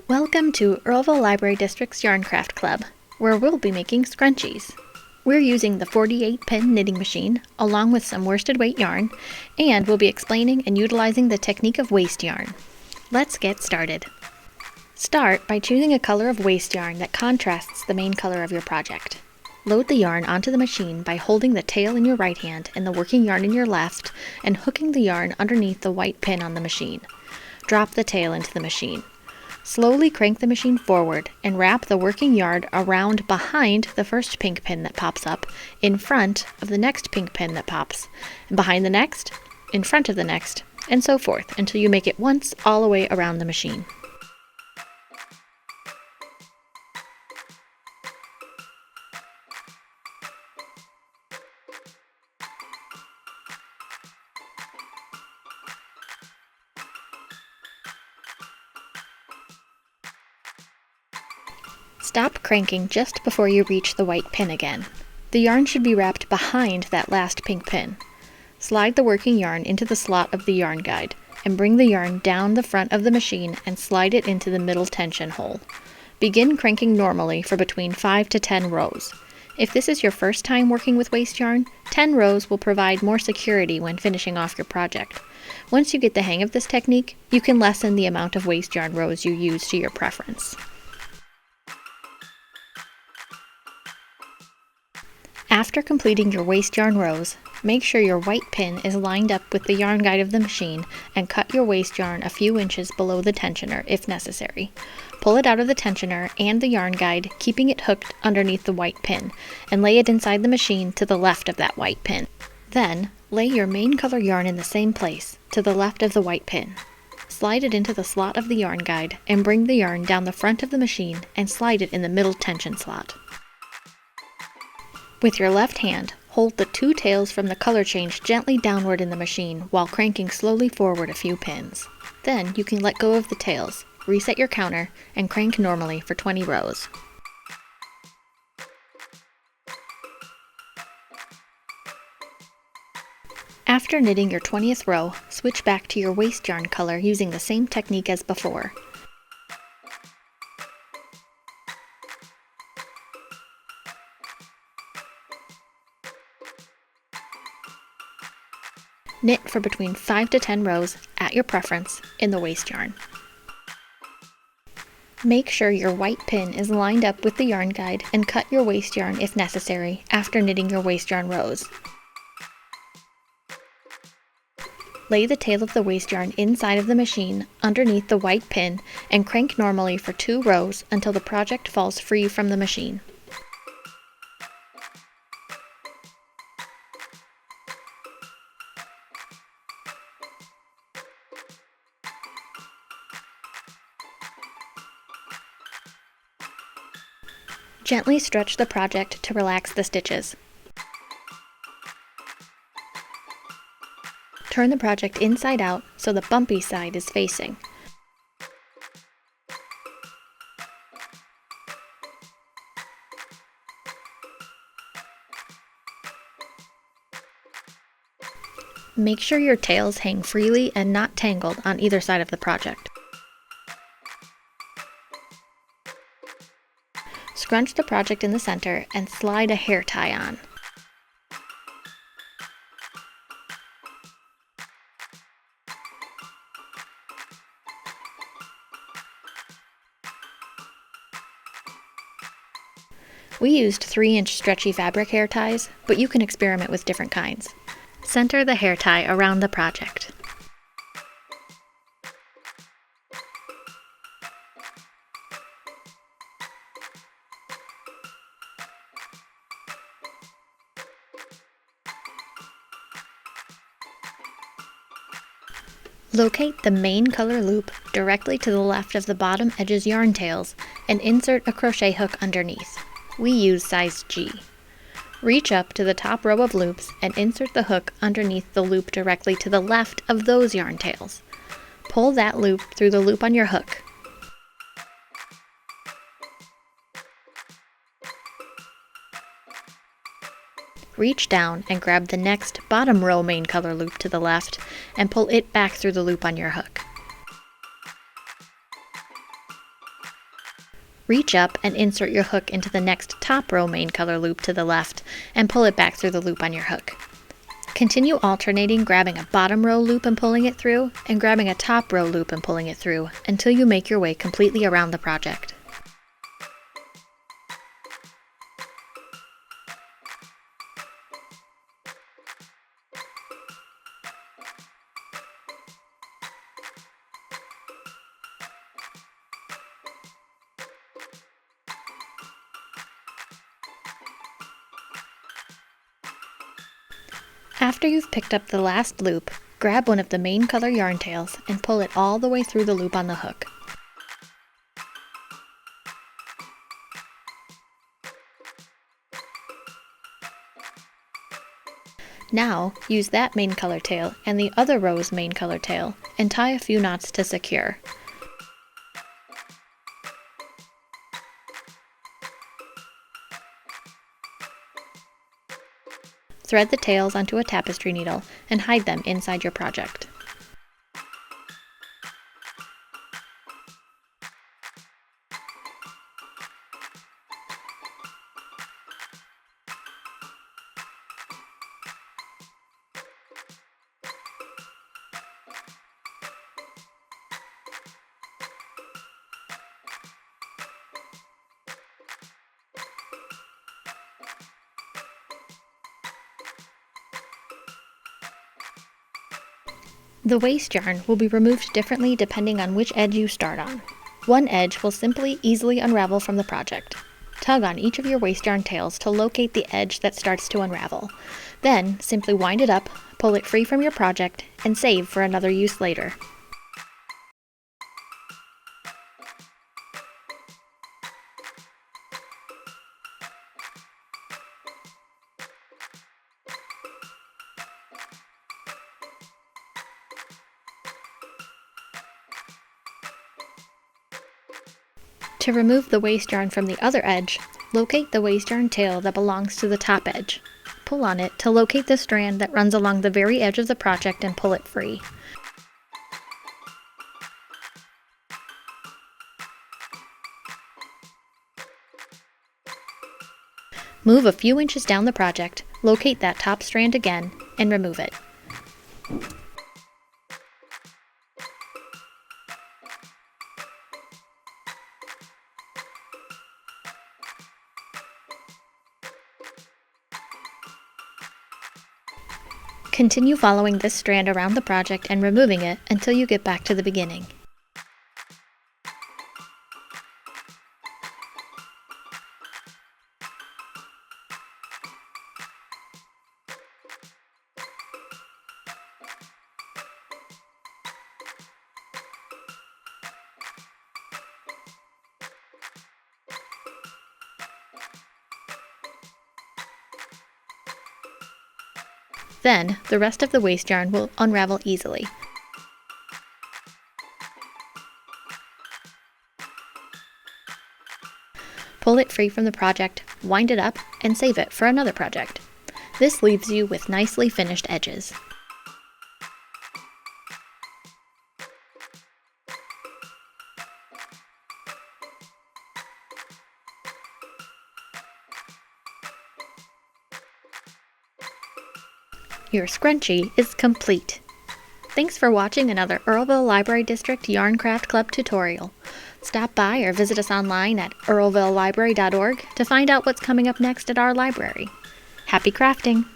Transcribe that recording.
Welcome to Earlville Library District's Yarn Craft Club, where we'll be making scrunchies. We're using the 48-pin knitting machine, along with some worsted weight yarn, and we'll be explaining and utilizing the technique of waste yarn. Let's get started. Start by choosing a color of waste yarn that contrasts the main color of your project. Load the yarn onto the machine by holding the tail in your right hand and the working yarn in your left, and hooking the yarn underneath the white pin on the machine. Drop the tail into the machine. Slowly crank the machine forward and wrap the working yarn around behind the first pink pin that pops up, in front of the next pink pin that pops, and behind the next, in front of the next, and so forth until you make it once all the way around the machine. Stop cranking just before you reach the white pin again. The yarn should be wrapped behind that last pink pin. Slide the working yarn into the slot of the yarn guide, and bring the yarn down the front of the machine and slide it into the middle tension hole. Begin cranking normally for between 5 to 10 rows. If this is your first time working with waste yarn, 10 rows will provide more security when finishing off your project. Once you get the hang of this technique, you can lessen the amount of waste yarn rows you use to your preference. After completing your waste yarn rows, make sure your white pin is lined up with the yarn guide of the machine and cut your waste yarn a few inches below the tensioner if necessary. Pull it out of the tensioner and the yarn guide, keeping it hooked underneath the white pin, and lay it inside the machine to the left of that white pin. Then, lay your main color yarn in the same place, to the left of the white pin. Slide it into the slot of the yarn guide and bring the yarn down the front of the machine and slide it in the middle tension slot. With your left hand, hold the two tails from the color change gently downward in the machine while cranking slowly forward a few pins. Then you can let go of the tails, reset your counter, and crank normally for 20 rows. After knitting your 20th row, switch back to your waste yarn color using the same technique as before. Knit for between 5 to 10 rows, at your preference, in the waste yarn. Make sure your white pin is lined up with the yarn guide and cut your waste yarn if necessary after knitting your waste yarn rows. Lay the tail of the waste yarn inside of the machine underneath the white pin and crank normally for 2 rows until the project falls free from the machine. Gently stretch the project to relax the stitches. Turn the project inside out so the bumpy side is facing. Make sure your tails hang freely and not tangled on either side of the project. Scrunch the project in the center and slide a hair tie on. We used 3-inch stretchy fabric hair ties, but you can experiment with different kinds. Center the hair tie around the project. Locate the main color loop directly to the left of the bottom edge's yarn tails and insert a crochet hook underneath. We use size G. Reach up to the top row of loops and insert the hook underneath the loop directly to the left of those yarn tails. Pull that loop through the loop on your hook. Reach down and grab the next bottom row main color loop to the left and pull it back through the loop on your hook. Reach up and insert your hook into the next top row main color loop to the left and pull it back through the loop on your hook. Continue alternating grabbing a bottom row loop and pulling it through, and grabbing a top row loop and pulling it through until you make your way completely around the project. After you've picked up the last loop, grab one of the main color yarn tails and pull it all the way through the loop on the hook. Now, use that main color tail and the other row's main color tail and tie a few knots to secure. Thread the tails onto a tapestry needle and hide them inside your project. The waste yarn will be removed differently depending on which edge you start on. One edge will simply easily unravel from the project. Tug on each of your waste yarn tails to locate the edge that starts to unravel. Then, simply wind it up, pull it free from your project, and save for another use later. To remove the waste yarn from the other edge, locate the waste yarn tail that belongs to the top edge. Pull on it to locate the strand that runs along the very edge of the project and pull it free. Move a few inches down the project, locate that top strand again, and remove it. Continue following this strand around the project and removing it until you get back to the beginning. Then, the rest of the waste yarn will unravel easily. Pull it free from the project, wind it up, and save it for another project. This leaves you with nicely finished edges. Your scrunchie is complete. Thanks for watching another Earlville Library District Yarn Craft Club tutorial. Stop by or visit us online at earlvillelibrary.org to find out what's coming up next at our library. Happy crafting!